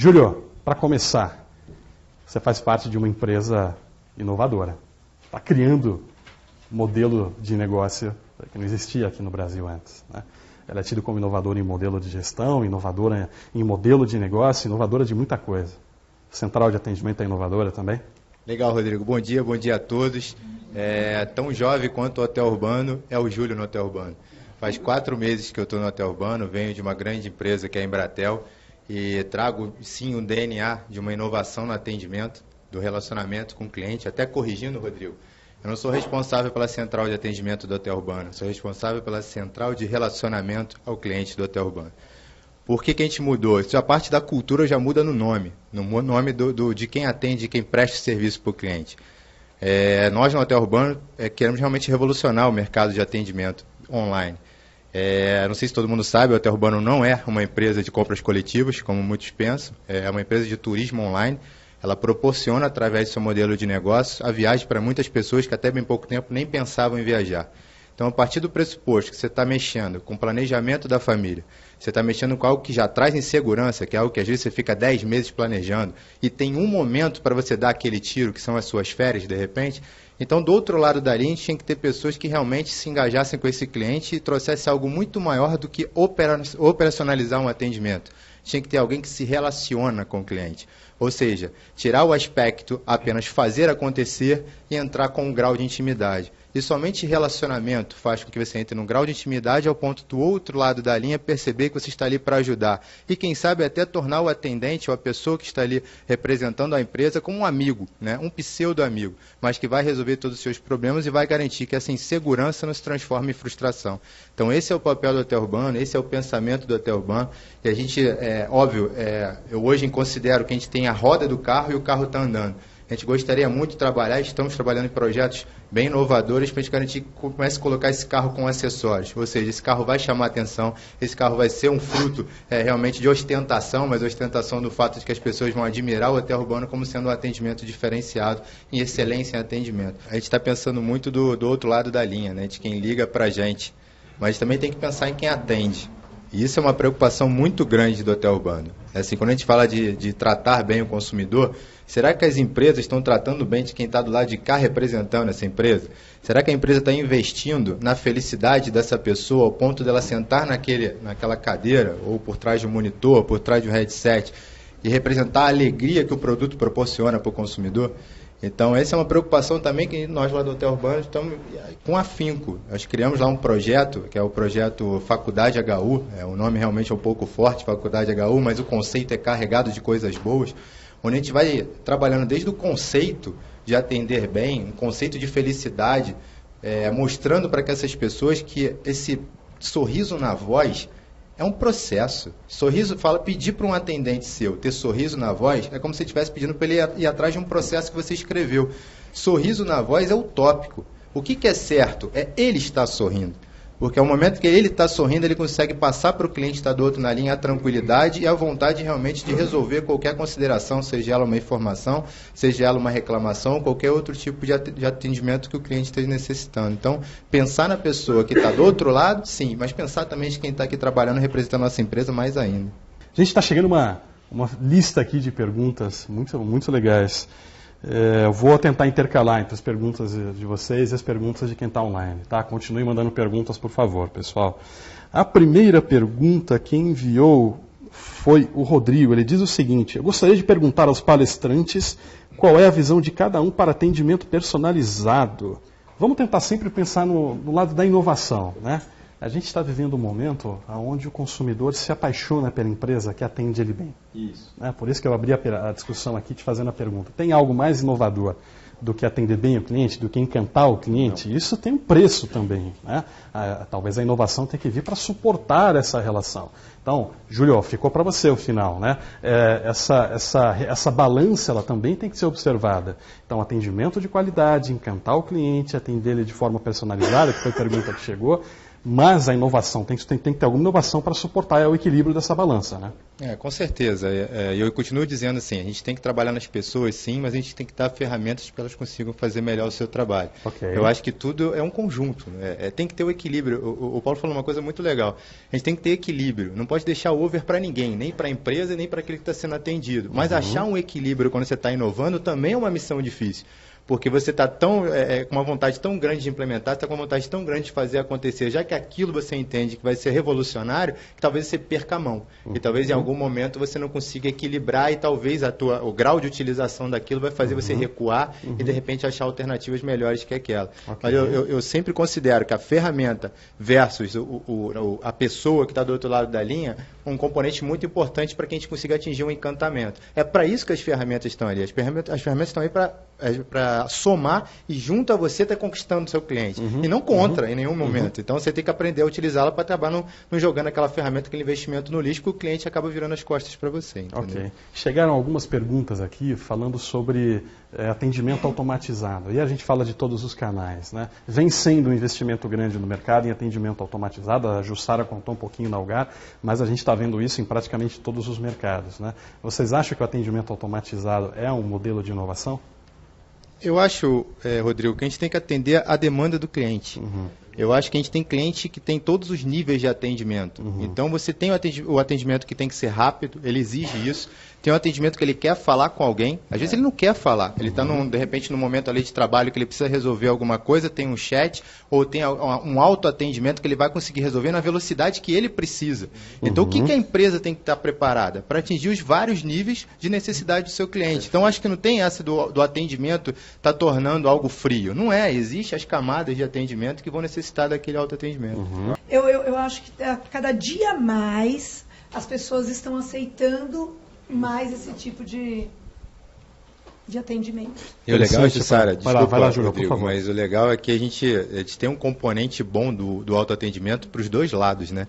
Júlio, para começar, você faz parte de uma empresa inovadora. Está criando um modelo de negócio que não existia aqui no Brasil antes, né? Ela é tida como inovadora em modelo de gestão, inovadora em modelo de negócio, inovadora de muita coisa. Central de atendimento é inovadora também? Legal, Rodrigo. Bom dia a todos. Tão jovem quanto o Hotel Urbano é o Júlio no Hotel Urbano. Faz 4 meses que eu estou no Hotel Urbano, venho de uma grande empresa que é a Embratel e trago sim um DNA de uma inovação no atendimento, do relacionamento com o cliente, até corrigindo, Rodrigo. Eu não sou responsável pela central de atendimento do Hotel Urbano, sou responsável pela central de relacionamento ao cliente do Hotel Urbano. Por que a gente mudou? Isso, a parte da cultura já muda no nome de quem atende, de quem presta serviço para o cliente. Nós no Hotel Urbano queremos realmente revolucionar o mercado de atendimento online. Não sei se todo mundo sabe, o Hotel Urbano não é uma empresa de compras coletivas, como muitos pensam, é uma empresa de turismo online. Ela proporciona, através do seu modelo de negócio, a viagem para muitas pessoas que até bem pouco tempo nem pensavam em viajar. Então, a partir do pressuposto que você está mexendo com o planejamento da família, você está mexendo com algo que já traz insegurança, que é algo que às vezes você fica 10 meses planejando, e tem um momento para você dar aquele tiro, que são as suas férias, de repente. Então, do outro lado da linha, a gente tinha que ter pessoas que realmente se engajassem com esse cliente e trouxessem algo muito maior do que operacionalizar um atendimento. Tinha que ter alguém que se relaciona com o cliente. Ou seja, tirar o aspecto apenas fazer acontecer e entrar com um grau de intimidade. E somente relacionamento faz com que você entre num grau de intimidade ao ponto do outro lado da linha perceber que você está ali para ajudar. E quem sabe até tornar o atendente ou a pessoa que está ali representando a empresa como um amigo, né? Um pseudo-amigo, mas que vai resolver todos os seus problemas e vai garantir que essa insegurança não se transforme em frustração. Então esse é o papel do Hotel Urbano, esse é o pensamento do Hotel Urbano. E a gente, eu hoje considero que a gente tem a roda do carro e o carro está andando. A gente gostaria muito de trabalhar, estamos trabalhando em projetos bem inovadores para a gente garantir que comece a colocar esse carro com acessórios. Ou seja, esse carro vai chamar atenção, esse carro vai ser um fruto realmente de ostentação, mas ostentação do fato de que as pessoas vão admirar o Hotel Urbano como sendo um atendimento diferenciado, em excelência em atendimento. A gente está pensando muito do outro lado da linha, né, de quem liga para a gente, mas também tem que pensar em quem atende. E isso é uma preocupação muito grande do Hotel Urbano. Assim, quando a gente fala de tratar bem o consumidor, será que as empresas estão tratando bem de quem está do lado de cá representando essa empresa? Será que a empresa está investindo na felicidade dessa pessoa ao ponto dela sentar naquela cadeira, ou por trás de um monitor, ou por trás de um headset, e representar a alegria que o produto proporciona para o consumidor? Então, essa é uma preocupação também que nós lá do Hotel Urbano estamos com afinco. Nós criamos lá um projeto, que é o projeto Faculdade HU, o nome realmente é um pouco forte, Faculdade HU, mas o conceito é carregado de coisas boas, onde a gente vai trabalhando desde o conceito de atender bem, um conceito de felicidade, mostrando para que essas pessoas que esse sorriso na voz é um processo. Pedir para um atendente seu ter sorriso na voz é como se você estivesse pedindo para ele ir atrás de um processo que você escreveu. Sorriso na voz é utópico. O que é certo? É ele estar sorrindo. Porque ao momento que ele está sorrindo, ele consegue passar para o cliente que está do outro na linha a tranquilidade e a vontade realmente de resolver qualquer consideração, seja ela uma informação, seja ela uma reclamação, qualquer outro tipo de atendimento que o cliente esteja necessitando. Então, pensar na pessoa que está do outro lado, sim, mas pensar também de quem está aqui trabalhando, representando a nossa empresa, mais ainda. A gente está chegando uma lista aqui de perguntas muito, muito legais. Eu vou tentar intercalar entre as perguntas de vocês e as perguntas de quem está online, tá? Continue mandando perguntas, por favor, pessoal. A primeira pergunta que enviou foi o Rodrigo. Ele diz o seguinte: eu gostaria de perguntar aos palestrantes qual é a visão de cada um para atendimento personalizado. Vamos tentar sempre pensar no lado da inovação, né? A gente está vivendo um momento onde o consumidor se apaixona pela empresa que atende ele bem. Isso. Por isso que eu abri a discussão aqui te fazendo a pergunta. Tem algo mais inovador do que atender bem o cliente, do que encantar o cliente? Não. Isso tem um preço também, né? Talvez a inovação tenha que vir para suportar essa relação. Então, Júlio, ficou para você o final, né? Essa balança ela também tem que ser observada. Então, atendimento de qualidade, encantar o cliente, atender ele de forma personalizada, que foi a pergunta que chegou, mas a inovação, tem que ter alguma inovação para suportar o equilíbrio dessa balança, né? Com certeza. Eu continuo dizendo assim, a gente tem que trabalhar nas pessoas, sim, mas a gente tem que dar ferramentas para que elas consigam fazer melhor o seu trabalho. Okay. Eu acho que tudo é um conjunto, né? Tem que ter o equilíbrio. O Paulo falou uma coisa muito legal. A gente tem que ter equilíbrio. Não pode deixar over para ninguém, nem para a empresa, nem para aquele que está sendo atendido. Mas achar um equilíbrio quando você está inovando também é uma missão difícil. Porque você está com uma vontade tão grande de implementar, está com uma vontade tão grande de fazer acontecer, já que aquilo você entende que vai ser revolucionário, que talvez você perca a mão. E talvez em algum momento você não consiga equilibrar e talvez o grau de utilização daquilo vai fazer você recuar e de repente achar alternativas melhores que aquela. Mas eu sempre considero que a ferramenta versus a pessoa que está do outro lado da linha, um componente muito importante para que a gente consiga atingir um encantamento. É para isso que as ferramentas estão ali. As ferramentas estão aí para somar e junto a você está conquistando o seu cliente. E não contra em nenhum momento. Então você tem que aprender a utilizá-la para acabar não jogando aquela ferramenta, aquele investimento no lixo, que o cliente acaba virando as costas para você. Entendeu? Ok. Chegaram algumas perguntas aqui falando sobre atendimento automatizado. E a gente fala de todos os canais, né? Vem sendo um investimento grande no mercado em atendimento automatizado. A Jussara contou um pouquinho na Algar, mas a gente está vendo isso em praticamente todos os mercados, né? Vocês acham que o atendimento automatizado é um modelo de inovação? Eu acho, Rodrigo, que a gente tem que atender a demanda do cliente. Eu acho que a gente tem cliente que tem todos os níveis de atendimento. Então, você tem o atendimento que tem que ser rápido, ele exige isso. Tem um atendimento que ele quer falar com alguém. Às vezes ele não quer falar. Ele está, de repente, num momento ali de trabalho que ele precisa resolver alguma coisa, tem um chat ou tem um autoatendimento que ele vai conseguir resolver na velocidade que ele precisa. Então, o que a empresa tem que estar preparada? Para atingir os vários níveis de necessidade do seu cliente. Então, acho que não tem essa do atendimento estar tornando algo frio. Não é. Existem as camadas de atendimento que vão necessitar daquele autoatendimento. Eu acho que cada dia mais as pessoas estão aceitando mais esse tipo de atendimento. E o legal, Jussara, desculpa, vai lá, Júlio, Rodrigo, mas o legal é que a gente tem um componente bom do autoatendimento para os dois lados, né?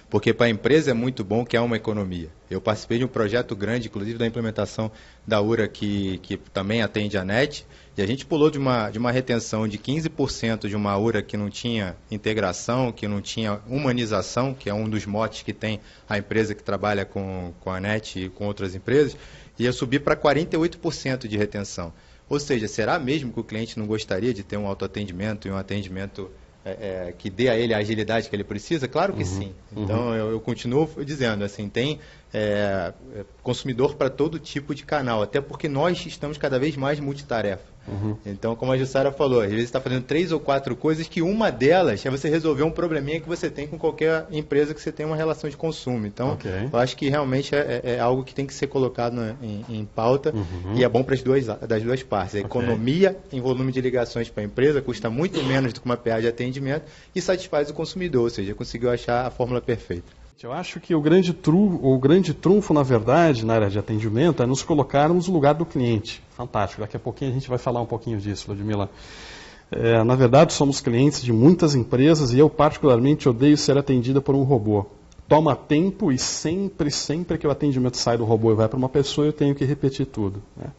Porque para a empresa é muito bom que há uma economia. Eu participei de um projeto grande, inclusive da implementação da URA, que também atende a NET, e a gente pulou de uma retenção de 15% de uma URA que não tinha integração, que não tinha humanização, que é um dos motes que tem a empresa que trabalha com a NET e com outras empresas, ia subir para 48% de retenção. Ou seja, será mesmo que o cliente não gostaria de ter um autoatendimento e um atendimento que dê a ele a agilidade que ele precisa? Claro que sim. Então, eu continuo dizendo, assim, tem consumidor para todo tipo de canal, até porque nós estamos cada vez mais multitarefa. Então, como a Jussara falou, às vezes está fazendo 3 ou 4 coisas que uma delas é você resolver um probleminha que você tem com qualquer empresa que você tem uma relação de consumo. Então, eu acho que realmente é algo que tem que ser colocado em pauta e é bom para das duas partes. A economia em volume de ligações para a empresa custa muito menos do que uma PA de atendimento e satisfaz o consumidor, ou seja, conseguiu achar a fórmula perfeita. Eu acho que o grande trunfo, na verdade, na área de atendimento, é nos colocarmos no lugar do cliente. Fantástico. Daqui a pouquinho a gente vai falar um pouquinho disso, Ludmila. Na verdade, somos clientes de muitas empresas e eu particularmente odeio ser atendida por um robô. Toma tempo e sempre que o atendimento sai do robô e vai para uma pessoa, eu tenho que repetir tudo, né?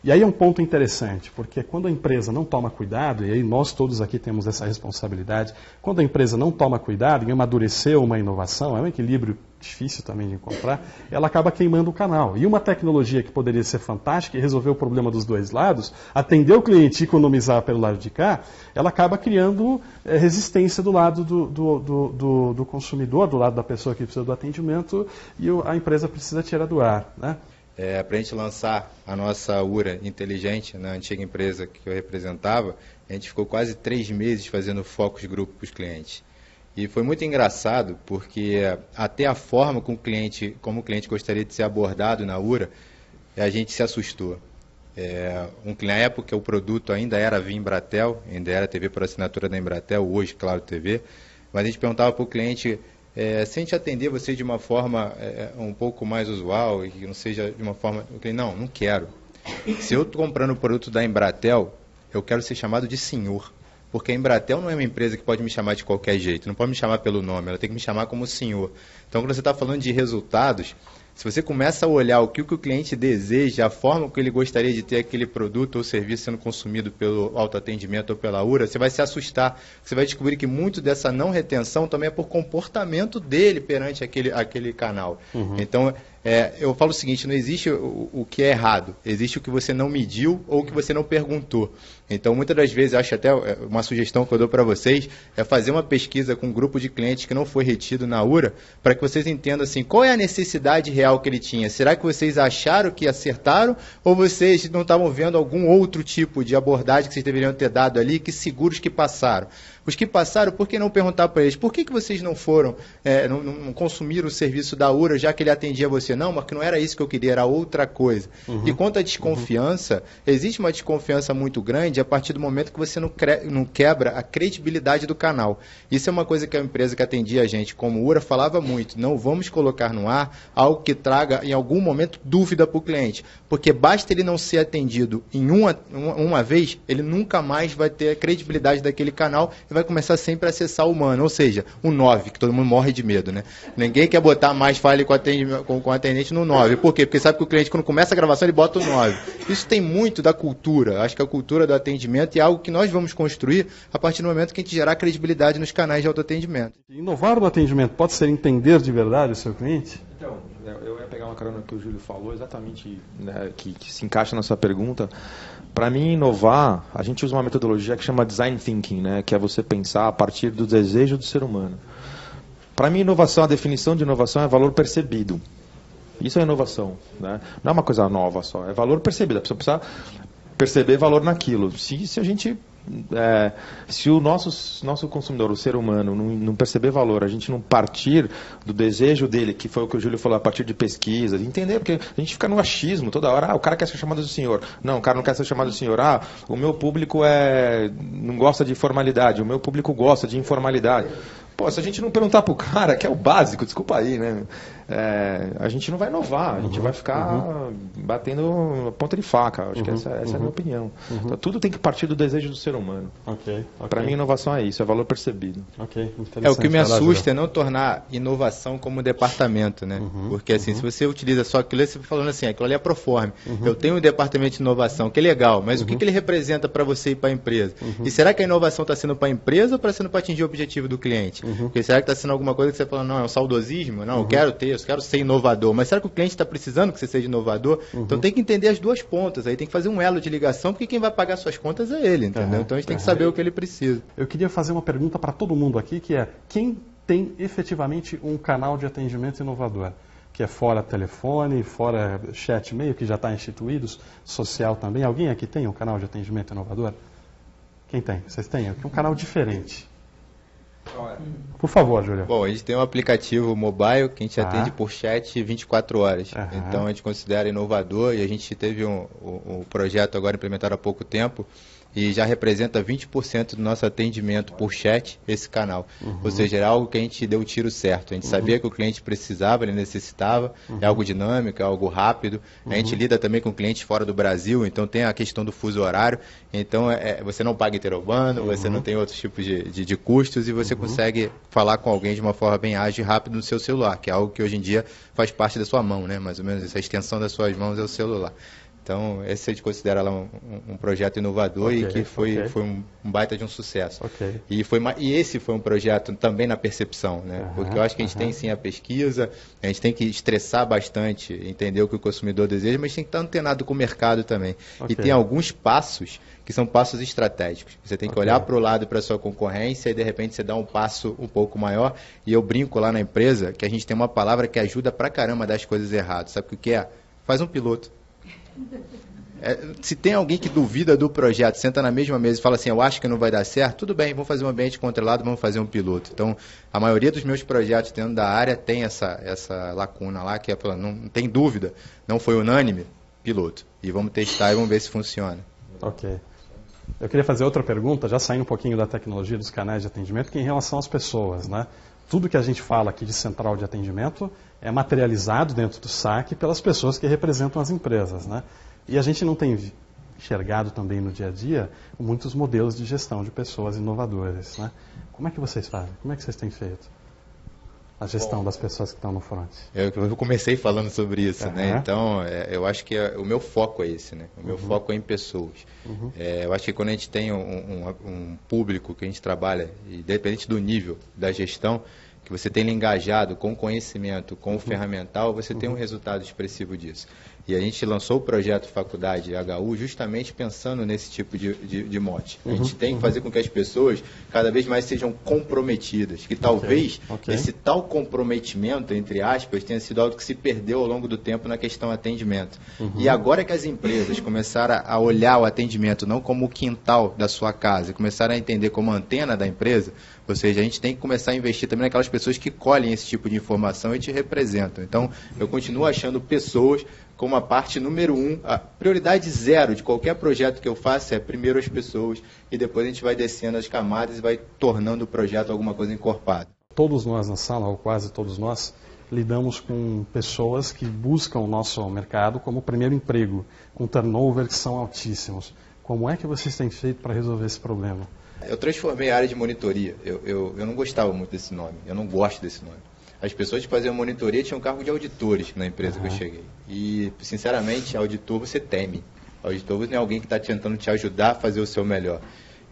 E aí é um ponto interessante, porque quando a empresa não toma cuidado, e aí nós todos aqui temos essa responsabilidade, quando a empresa não toma cuidado em amadurecer uma inovação, é um equilíbrio difícil também de encontrar, ela acaba queimando o canal. E uma tecnologia que poderia ser fantástica e resolver o problema dos dois lados, atender o cliente e economizar pelo lado de cá, ela acaba criando resistência do lado do consumidor, do lado da pessoa que precisa do atendimento, e a empresa precisa tirar do ar, né? Para a gente lançar a nossa URA inteligente, na antiga empresa que eu representava, a gente ficou quase 3 meses fazendo focus group com os clientes. E foi muito engraçado, porque até a forma como o cliente gostaria de ser abordado na URA, a gente se assustou. Na época o produto ainda era via Embratel, ainda era TV por assinatura da Embratel, hoje, claro, TV, mas a gente perguntava para o cliente... se a gente atender você de uma forma um pouco mais usual e que não seja de uma forma... Eu falei, não quero. Se eu estou comprando o produto da Embratel, eu quero ser chamado de senhor. Porque a Embratel não é uma empresa que pode me chamar de qualquer jeito, não pode me chamar pelo nome, ela tem que me chamar como senhor. Então, quando você está falando de resultados, Se você começa a olhar o que o cliente deseja, a forma que ele gostaria de ter aquele produto ou serviço sendo consumido pelo autoatendimento ou pela URA, você vai se assustar. Você vai descobrir que muito dessa não retenção também é por comportamento dele perante aquele canal. Então, eu falo o seguinte, não existe o que é errado, existe o que você não mediu ou o que você não perguntou. Então, muitas das vezes, acho até uma sugestão que eu dou para vocês, é fazer uma pesquisa com um grupo de clientes que não foi retido na URA, para que vocês entendam assim, qual é a necessidade real que ele tinha. Será que vocês acharam que acertaram ou vocês não estavam vendo algum outro tipo de abordagem que vocês deveriam ter dado ali, que seguros que passaram? Os que passaram, por que não perguntar para eles, por que vocês não foram, não consumiram o serviço da URA, já que ele atendia você? Não, mas que não era isso que eu queria, era outra coisa. E quanto à desconfiança, existe uma desconfiança muito grande a partir do momento que você não quebra a credibilidade do canal. Isso é uma coisa que a empresa que atendia a gente, como URA, falava muito, não vamos colocar no ar algo que traga, em algum momento, dúvida para o cliente, porque basta ele não ser atendido em uma vez, ele nunca mais vai ter a credibilidade daquele canal e vai começar sempre a acessar o humano, ou seja, o 9, que todo mundo morre de medo, né? Ninguém quer botar mais file com o atendente no 9. Por quê? Porque sabe que o cliente, quando começa a gravação, ele bota o 9. Isso tem muito da cultura. Acho que a cultura do atendimento é algo que nós vamos construir a partir do momento que a gente gerar credibilidade nos canais de autoatendimento. Inovar no atendimento pode ser entender de verdade o seu cliente? Então, eu ia pegar uma carona que o Júlio falou, exatamente, né, que se encaixa na sua pergunta. Para mim, inovar, a gente usa uma metodologia que chama Design Thinking, né, que é você pensar a partir do desejo do ser humano. Para mim, inovação, a definição de inovação é valor percebido. Isso é inovação, né? Não é uma coisa nova só, é valor percebido. A pessoa precisa perceber valor naquilo. Se a gente... se o nosso consumidor, o ser humano, não perceber valor, a gente não partir do desejo dele, que foi o que o Júlio falou, a partir de pesquisa, de entender, porque a gente fica no achismo toda hora, o cara quer ser chamado de senhor, não, o cara não quer ser chamado de senhor, o meu público não gosta de formalidade, o meu público gosta de informalidade. Pô, se a gente não perguntar pro cara, que é o básico, desculpa aí, né? A gente não vai inovar, a gente vai ficar batendo ponta de faca. Acho que essa é a minha opinião. Então, tudo tem que partir do desejo do ser humano. Para mim, inovação é isso, é valor percebido. O que me assusta é não tornar inovação como departamento, né? Porque assim, se você utiliza só aquilo, você está falando assim, aquilo ali é proforme. Eu tenho um departamento de inovação, que é legal, mas o que ele representa para você e para a empresa? E será que a inovação está sendo para a empresa ou está sendo para atingir o objetivo do cliente? Porque será que está sendo alguma coisa que você fala, não, é um saudosismo? Não, eu quero ter, eu quero ser inovador. Mas será que o cliente está precisando que você seja inovador? Então tem que entender as duas pontas. Aí tem que fazer um elo de ligação, porque quem vai pagar suas contas é ele, entendeu? Então a gente tem que saber o que ele precisa. Eu queria fazer uma pergunta para todo mundo aqui, que é, quem tem efetivamente um canal de atendimento inovador? Que é fora telefone, fora chat e-mail, que já está instituído, social também. Alguém aqui tem um canal de atendimento inovador? Quem tem? Vocês têm? Aqui um canal diferente. Por favor, Júlio. Bom, a gente tem um aplicativo mobile que a gente atende por chat 24 horas. Então a gente considera inovador e a gente teve um projeto agora implementado há pouco tempo e já representa 20% do nosso atendimento por chat, esse canal. Ou seja, era algo que a gente deu o tiro certo. A gente sabia que o cliente precisava, ele necessitava, é algo dinâmico, é algo rápido. A gente lida também com clientes fora do Brasil, então tem a questão do fuso horário. Então você não paga interurbano, você não tem outros tipos de custos e você consegue falar com alguém de uma forma bem ágil e rápida no seu celular, que é algo que hoje em dia faz parte da sua mão, né? Mais ou menos isso, a extensão das suas mãos é o celular. Então, esse a gente considera lá um projeto inovador e que foi um baita de um sucesso. E esse foi um projeto também na percepção, né? Porque eu acho que a gente tem sim a pesquisa, a gente tem que estressar bastante, entender o que o consumidor deseja, mas tem que estar antenado com o mercado também. E tem alguns passos que são passos estratégicos. Você tem que olhar para o lado, para a sua concorrência e de repente você dá um passo um pouco maior. E eu brinco lá na empresa que a gente tem uma palavra que ajuda pra caramba a dar as coisas erradas. Sabe o que é? Faz um piloto. Se tem alguém que duvida do projeto, senta na mesma mesa e fala assim, eu acho que não vai dar certo, tudo bem, vamos fazer um ambiente controlado, vamos fazer um piloto. Então, a maioria dos meus projetos dentro da área tem essa lacuna lá, que é falando, não tem dúvida, não foi unânime, piloto. E vamos testar e vamos ver se funciona. Eu queria fazer outra pergunta, já saindo um pouquinho da tecnologia dos canais de atendimento, que é em relação às pessoas, né? Tudo que a gente fala aqui de central de atendimento é materializado dentro do SAC pelas pessoas que representam as empresas, né? E a gente não tem enxergado também no dia a dia muitos modelos de gestão de pessoas inovadoras, né? Como é que vocês fazem? Como é que vocês têm feito? a gestão das pessoas que estão no front? Eu comecei falando sobre isso, né? Então, eu acho que o meu foco é esse, né? O meu foco é em pessoas. Eu acho que quando a gente tem um público que a gente trabalha, independente do nível da gestão, que você tem engajado com o conhecimento, com o ferramental, você tem um resultado expressivo disso. E a gente lançou o projeto Faculdade HU justamente pensando nesse tipo de mote. A gente tem que fazer com que as pessoas cada vez mais sejam comprometidas, que talvez esse tal comprometimento, entre aspas, tenha sido algo que se perdeu ao longo do tempo na questão atendimento. E agora que as empresas começaram a olhar o atendimento não como o quintal da sua casa, começaram a entender como a antena da empresa, ou seja, a gente tem que começar a investir também naquelas pessoas que colhem esse tipo de informação e te representam. Então, eu continuo achando pessoas como a parte número 1, a prioridade 0 de qualquer projeto que eu faça é primeiro as pessoas e depois a gente vai descendo as camadas e vai tornando o projeto alguma coisa encorpada. Todos nós na sala, ou quase todos nós, lidamos com pessoas que buscam o nosso mercado como primeiro emprego, com turnover que são altíssimos. Como é que vocês têm feito para resolver esse problema? Eu transformei a área de monitoria. Eu não gostava muito desse nome, eu não gosto desse nome. As pessoas que faziam monitoria tinham cargo de auditores na empresa que eu cheguei. E, sinceramente, auditor você teme. Auditor não é alguém que está tentando te ajudar a fazer o seu melhor.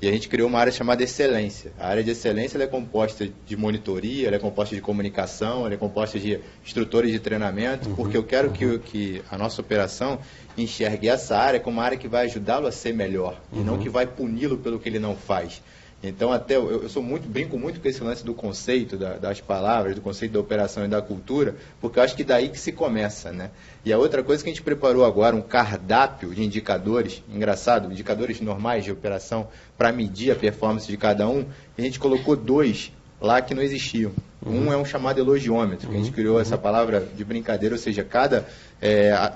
E a gente criou uma área chamada excelência. A área de excelência ela é composta de monitoria, ela é composta de comunicação, ela é composta de instrutores de treinamento, porque eu quero que a nossa operação enxergue essa área como uma área que vai ajudá-lo a ser melhor, e não que vai puni-lo pelo que ele não faz. Então, até eu brinco muito com esse lance do conceito, das palavras, do conceito da operação e da cultura, porque eu acho que daí que se começa, né? E a outra coisa que a gente preparou agora, um cardápio de indicadores, engraçado, indicadores normais de operação, para medir a performance de cada um, e a gente colocou 2 lá que não existiam. Um é um chamado elogiômetro, que a gente criou essa palavra de brincadeira, ou seja, cada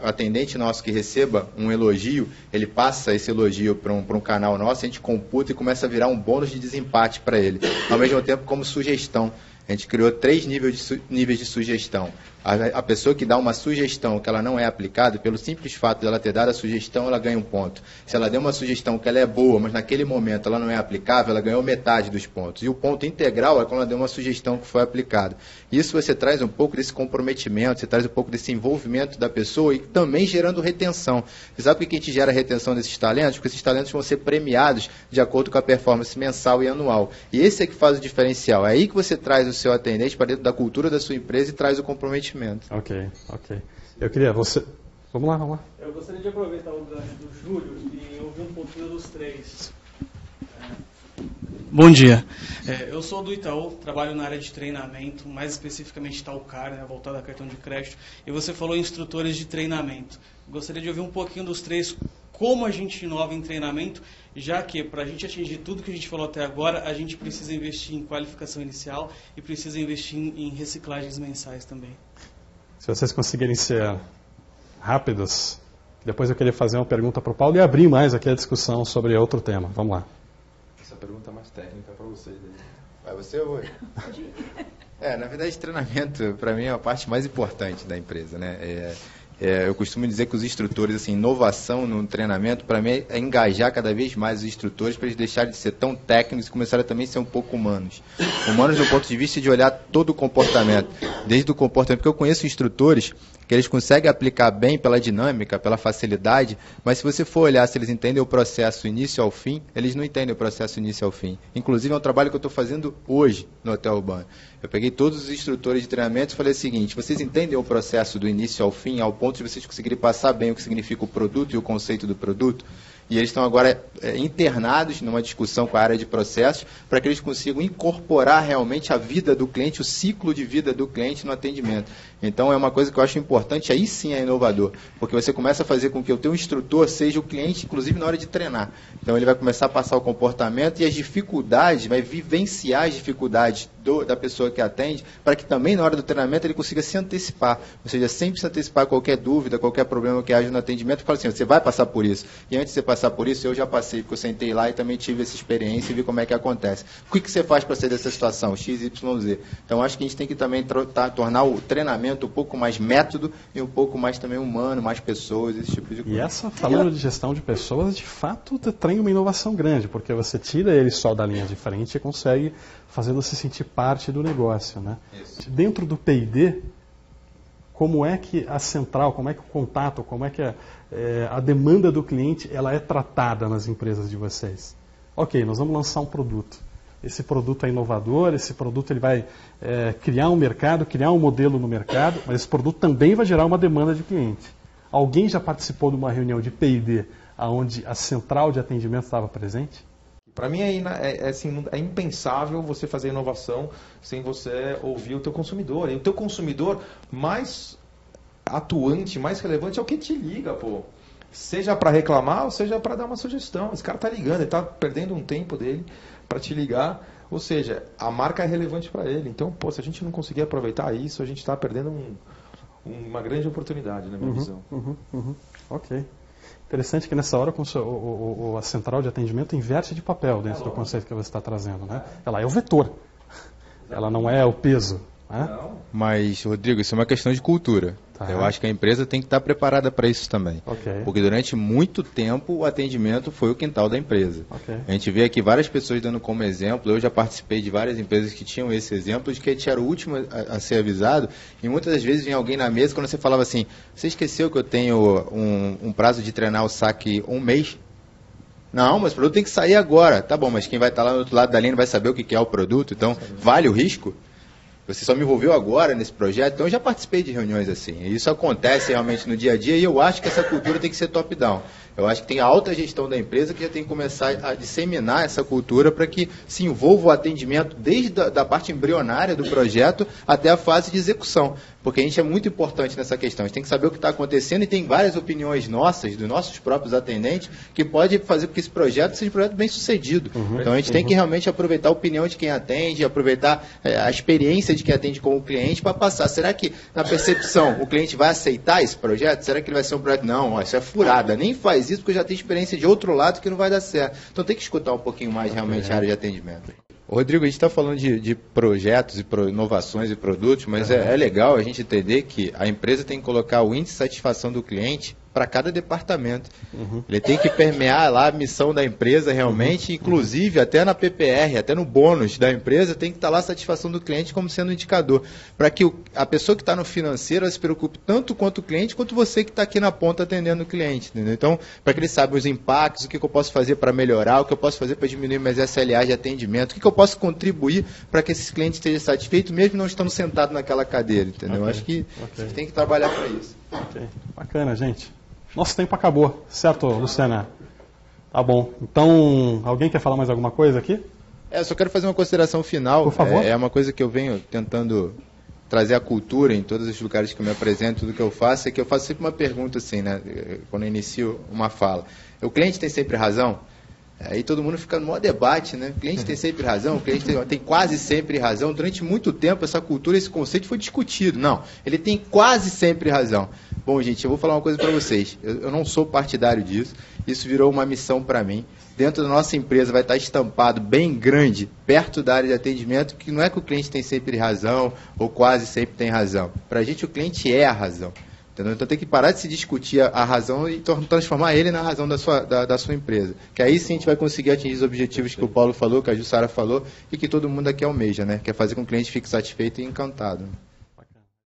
atendente nosso que receba um elogio, ele passa esse elogio para um canal nosso, a gente computa e começa a virar um bônus de desempate para ele, ao mesmo tempo como sugestão. A gente criou 3 níveis de sugestão. A pessoa que dá uma sugestão que ela não é aplicada, pelo simples fato de ela ter dado a sugestão, ela ganha 1 ponto. Se ela deu uma sugestão que ela é boa, mas naquele momento ela não é aplicável, ela ganhou metade dos pontos. E o ponto integral é quando ela deu uma sugestão que foi aplicada. Isso você traz um pouco desse comprometimento, você traz um pouco desse envolvimento da pessoa e também gerando retenção. Você sabe por que a gente gera retenção desses talentos? Porque esses talentos vão ser premiados de acordo com a performance mensal e anual. E esse é que faz o diferencial. É aí que você traz o seu atendente para dentro da cultura da sua empresa e traz o comprometimento. Ok. Eu queria, Vamos lá. Eu gostaria de aproveitar o gancho do Júlio e ouvir um pouquinho dos 3. Bom dia. Eu sou do Itaú, trabalho na área de treinamento, mais especificamente Itaúcar, né, voltado a cartão de crédito. E você falou em instrutores de treinamento. Gostaria de ouvir um pouquinho dos 3, como a gente inova em treinamento, já que para a gente atingir tudo que a gente falou até agora, a gente precisa investir em qualificação inicial e precisa investir em reciclagens mensais também. Se vocês conseguirem ser rápidos, depois eu queria fazer uma pergunta para o Paulo e abrir mais aqui a discussão sobre outro tema. Vamos lá. Essa pergunta é mais técnica para vocês. Vai você ou eu? Na verdade, treinamento, para mim, é a parte mais importante da empresa, né? Eu costumo dizer que os instrutores, assim, inovação no treinamento, para mim, é engajar cada vez mais os instrutores para eles deixarem de ser tão técnicos e começarem a também ser um pouco humanos. Humanos do ponto de vista de olhar todo o comportamento, desde o comportamento, porque eu conheço instrutores que eles conseguem aplicar bem pela dinâmica, pela facilidade, mas se você for olhar se eles entendem o processo início ao fim, eles não entendem o processo início ao fim. Inclusive, é um trabalho que eu estou fazendo hoje no Hotel Urbano. Eu peguei todos os instrutores de treinamento e falei o seguinte: vocês entendem o processo do início ao fim, ao ponto de vocês conseguirem passar bem o que significa o produto e o conceito do produto? E eles estão agora internados numa discussão com a área de processos para que eles consigam incorporar realmente a vida do cliente, o ciclo de vida do cliente no atendimento. Então é uma coisa que eu acho importante, aí sim é inovador, porque você começa a fazer com que o teu instrutor seja o cliente, inclusive na hora de treinar. Então ele vai começar a passar o comportamento e as dificuldades, vai vivenciar as dificuldades da pessoa que atende, para que também na hora do treinamento ele consiga se antecipar, ou seja, sempre se antecipar qualquer dúvida, qualquer problema que haja no atendimento, fala assim: você vai passar por isso, e antes de você passar passar por isso? Eu já passei, porque eu sentei lá e também tive essa experiência e vi como é que acontece. O que você faz para sair dessa situação? X, Y, Z. Então, acho que a gente tem que também tornar o treinamento um pouco mais método e um pouco mais também humano, mais pessoas, esse tipo de coisa. E essa, falando de gestão de pessoas, de fato tem uma inovação grande, porque você tira ele só da linha de frente e consegue fazê-lo se sentir parte do negócio, né? Isso. Dentro do P&D, como é que a central, como é que o contato, como é que a demanda do cliente ela é tratada nas empresas de vocês? Ok, nós vamos lançar um produto. Esse produto é inovador, esse produto ele vai criar um mercado, criar um modelo no mercado, mas esse produto também vai gerar uma demanda de cliente. Alguém já participou de uma reunião de P&D onde a central de atendimento estava presente? Para mim é impensável você fazer inovação sem você ouvir o teu consumidor. E o teu consumidor mais atuante, mais relevante é o que te liga, pô. Seja para reclamar ou seja para dar uma sugestão. Esse cara tá ligando, ele tá perdendo um tempo dele para te ligar. Ou seja, a marca é relevante para ele. Então, pô, se a gente não conseguir aproveitar isso, a gente está perdendo uma grande oportunidade, na minha visão. Ok. Interessante que nessa hora a central de atendimento inverte de papel dentro do conceito que você está trazendo, né? Ela é o vetor, ela não é o peso. Né? Mas, Rodrigo, isso é uma questão de cultura. Tá. Eu acho que a empresa tem que estar preparada para isso também. Okay. Porque durante muito tempo o atendimento foi o quintal da empresa. Okay. A gente vê aqui várias pessoas dando como exemplo. Eu já participei de várias empresas que tinham esse exemplo de que a gente era o último a ser avisado. E muitas das vezes vinha alguém na mesa quando você falava assim: você esqueceu que eu tenho um prazo de treinar o saque 1 mês? Não, mas o produto tem que sair agora. Tá bom, mas quem vai estar lá no outro lado da linha não vai saber o que é o produto. Então, vale o risco? Você só me envolveu agora nesse projeto, então eu já participei de reuniões assim. E isso acontece realmente no dia a dia e eu acho que essa cultura tem que ser top-down. Eu acho que tem a alta gestão da empresa que já tem que começar a disseminar essa cultura para que se envolva o atendimento desde a parte embrionária do projeto até a fase de execução. Porque a gente é muito importante nessa questão. A gente tem que saber o que está acontecendo e tem várias opiniões nossas, dos nossos próprios atendentes, que pode fazer com que esse projeto seja um projeto bem sucedido. Então a gente tem que realmente aproveitar a opinião de quem atende, aproveitar a experiência de quem atende com o cliente para passar. Será que na percepção o cliente vai aceitar esse projeto? Será que ele vai ser um projeto? Não, isso é furada, nem faz isso porque eu já tenho experiência de outro lado que não vai dar certo. Então tem que escutar um pouquinho mais realmente a área de atendimento. Rodrigo, a gente está falando de projetos e inovações e produtos, mas é legal a gente entender que a empresa tem que colocar o índice de satisfação do cliente para cada departamento. Ele tem que permear lá a missão da empresa realmente, inclusive até na PPR, até no bônus da empresa, tem que estar lá a satisfação do cliente como sendo um indicador, para que a pessoa que está no financeiro se preocupe tanto quanto o cliente, quanto você que está aqui na ponta atendendo o cliente. Entendeu? Então, para que ele saiba os impactos, o que eu posso fazer para melhorar, o que eu posso fazer para diminuir minhas SLAs de atendimento, o que eu posso contribuir para que esse cliente esteja satisfeito, mesmo não estando sentado naquela cadeira. Entendeu? Acho que a gente tem que trabalhar para isso. Bacana, gente. Nosso tempo acabou, certo, Luciana? Tá bom. Então, alguém quer falar mais alguma coisa aqui? Eu só quero fazer uma consideração final. Por favor. É uma coisa que eu venho tentando trazer a cultura em todos os lugares que eu me apresento, tudo que eu faço, é que eu faço sempre uma pergunta assim, né? Quando eu inicio uma fala. O cliente tem sempre razão? Aí todo mundo fica no maior debate, né? O cliente tem sempre razão, o cliente tem quase sempre razão. Durante muito tempo essa cultura, esse conceito foi discutido. Não, ele tem quase sempre razão. Bom, gente, eu vou falar uma coisa para vocês. Eu não sou partidário disso. Isso virou uma missão para mim. Dentro da nossa empresa vai estar estampado bem grande, perto da área de atendimento, que não é que o cliente tem sempre razão ou quase sempre tem razão. Para a gente o cliente é a razão. Entendeu? Então tem que parar de se discutir a razão e transformar ele na razão da sua empresa. Que aí sim a gente vai conseguir atingir os objetivos que o Paulo falou, que a Jussara falou e que todo mundo aqui almeja, né? Que é fazer com que o cliente fique satisfeito e encantado.